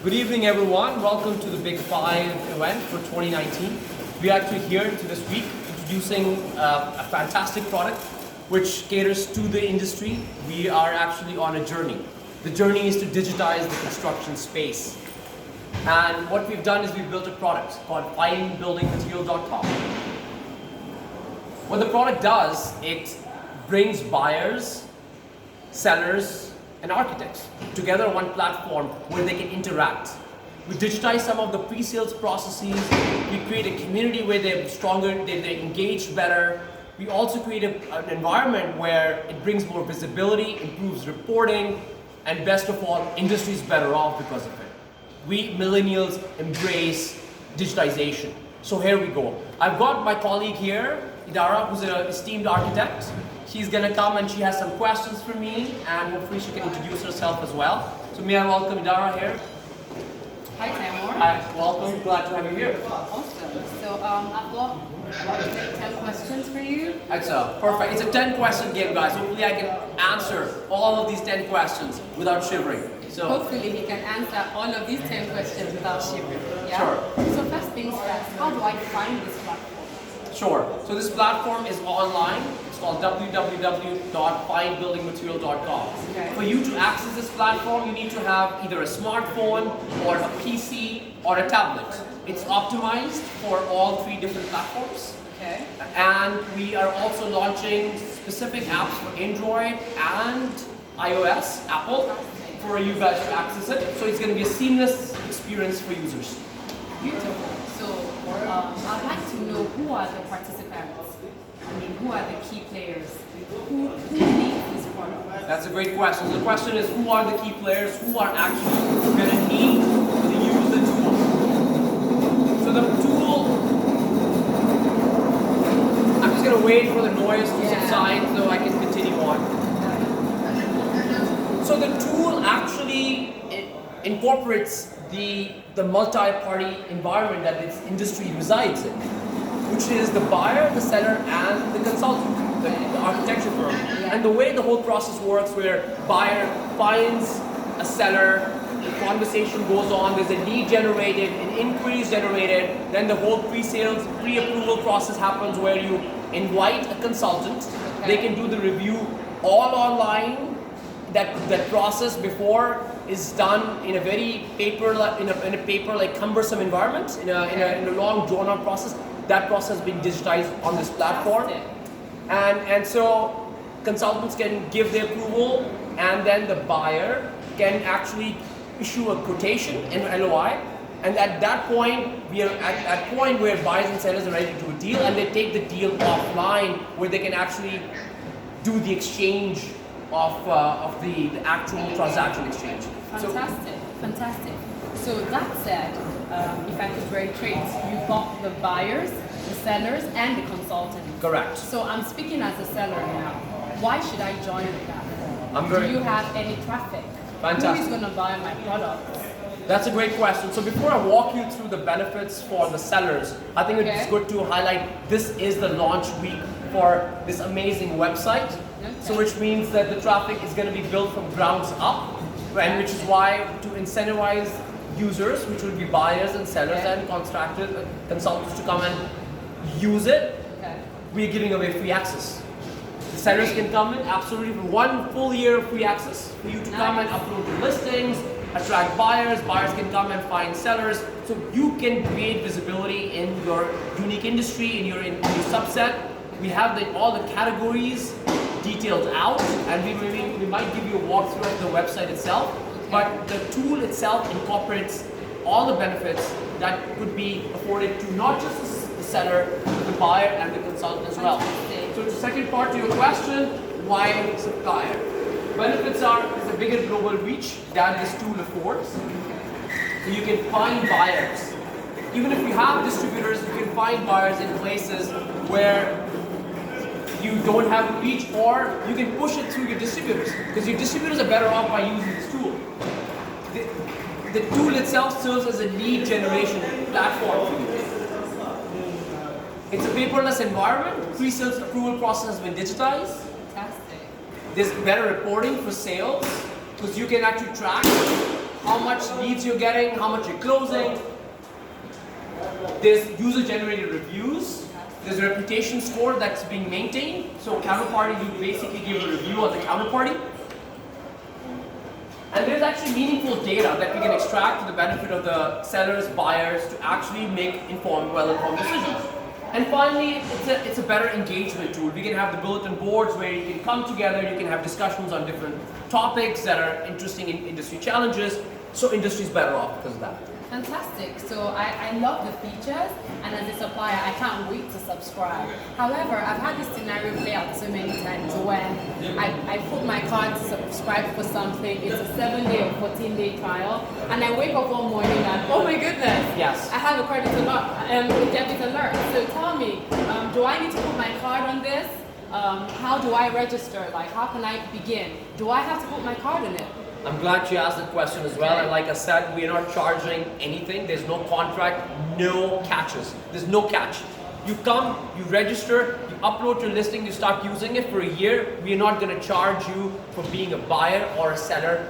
Good evening, everyone. Welcome to the Big Five event for 2019. We're actually here this week introducing a fantastic product which caters to the industry. We are actually on a journey. The journey is to digitize the construction space. And what we've done is we've built a product called findbuildingmaterial.com. What the product does, it brings buyers, sellers, and architects together on one platform where they can interact. We digitize some of the pre-sales processes. We create a community where they're stronger, they engage better. We also create an environment where it brings more visibility, improves reporting, and best of all, industry is better off because of it. We millennials embrace digitization. So here we go. I've got my colleague here, Idara, who's an esteemed architect. She's gonna come and she has some questions for me, and hopefully she can introduce herself as well. So may I welcome Idara here. Hi, Taimur. Hi, welcome. Glad to have you here. Awesome. So I've got 10 questions for you. That's perfect. It's a 10-question game, guys. Hopefully I can answer all of these 10 questions without shivering. So hopefully he can answer all of these 10 questions without shivering. Yeah? Sure. So first things first, how do I find this platform? Sure. So this platform is online. It's called www.findbuildingmaterial.com. Okay. For you to access this platform, you need to have either a smartphone or a PC or a tablet. It's optimized for all three different platforms. Okay. And we are also launching specific apps for Android and iOS, Apple, for you guys to access it. So it's going to be a seamless experience for users. Beautiful. So I'd like to know who are the participants? I mean, who are the key players? Who needs this product? That's a great question. The question is, who are the key players? Who are actually going to need to use the tool? So the tool, I'm just going to wait for the noise to subside so I can continue on. So the tool actually incorporates the multi-party environment that this industry resides in, which is the buyer, the seller, and the consultant, the architecture firm. And the way the whole process works, where buyer finds a seller, the conversation goes on, there's a lead generated, an inquiry is generated, then the whole pre-sales, pre-approval process happens where you invite a consultant, they can do the review all online. That process before is done in a very paper-like cumbersome environment, in a long drawn-out process. That process being digitized on this platform, and so consultants can give their approval, and then the buyer can actually issue a quotation, an LOI, and at that point we are at that point where buyers and sellers are ready to do a deal, and they take the deal offline where they can actually do the exchange of the actual transaction exchange. Fantastic. So that said, if I could reiterate, you've got the buyers, the sellers, and the consultant. Correct. So I'm speaking as a seller now. Why should I join the platform? Do you have any traffic? Fantastic. Who is going to buy my product? That's a great question. So before I walk you through the benefits for the sellers, I think it's good to highlight this is the launch week for this amazing website. So which means that the traffic is going to be built from grounds up, and which is why to incentivize users, which will be buyers and sellers and contractors, consultants to come and use it, we're giving away free access. The sellers can come in absolutely for 1 full year of free access for you to come and upload your listings, attract buyers, buyers can come and find sellers, so you can create visibility in your unique industry, in your subset. We have all the categories detailed out, and we might give you a walkthrough of the website itself, but the tool itself incorporates all the benefits that could be afforded to not just the seller, but the buyer and the consultant as well. So the second part to your question, why supplier? Benefits are a bigger global reach that this tool affords. So you can find buyers. Even if you have distributors, you can find buyers in places where you don't have a reach, or you can push it through your distributors, because your distributors are better off by using this tool. The tool itself serves as a lead generation platform for you. It's a paperless environment. Pre-sales approval process has been digitized. Fantastic. There's better reporting for sales, because you can actually track how much leads you're getting, how much you're closing. There's user-generated reviews. There's a reputation score that's being maintained. So counterparty, you basically give a review on the counterparty. And there's actually meaningful data that we can extract to the benefit of the sellers, buyers, to actually make informed, well-informed decisions. And finally, it's a better engagement tool. We can have the bulletin boards where you can come together, you can have discussions on different topics that are interesting in industry challenges. So industry's better off because of that. Fantastic. So I love the features, and as a supplier, I can't wait to subscribe. However, I've had this scenario play out so many times when I put my card to subscribe for something. It's a 7-day or 14-day trial, and I wake up one morning and, oh my goodness, yes, I have a credit alert, a debit alert. So tell me, do I need to put my card on this? How do I register? Like, how can I begin? Do I have to put my card in it? I'm glad you asked that question as well. And like I said, we are not charging anything. There's no contract, no catches. There's no catch. You come, you register, you upload your listing, you start using it for a year. We are not going to charge you for being a buyer or a seller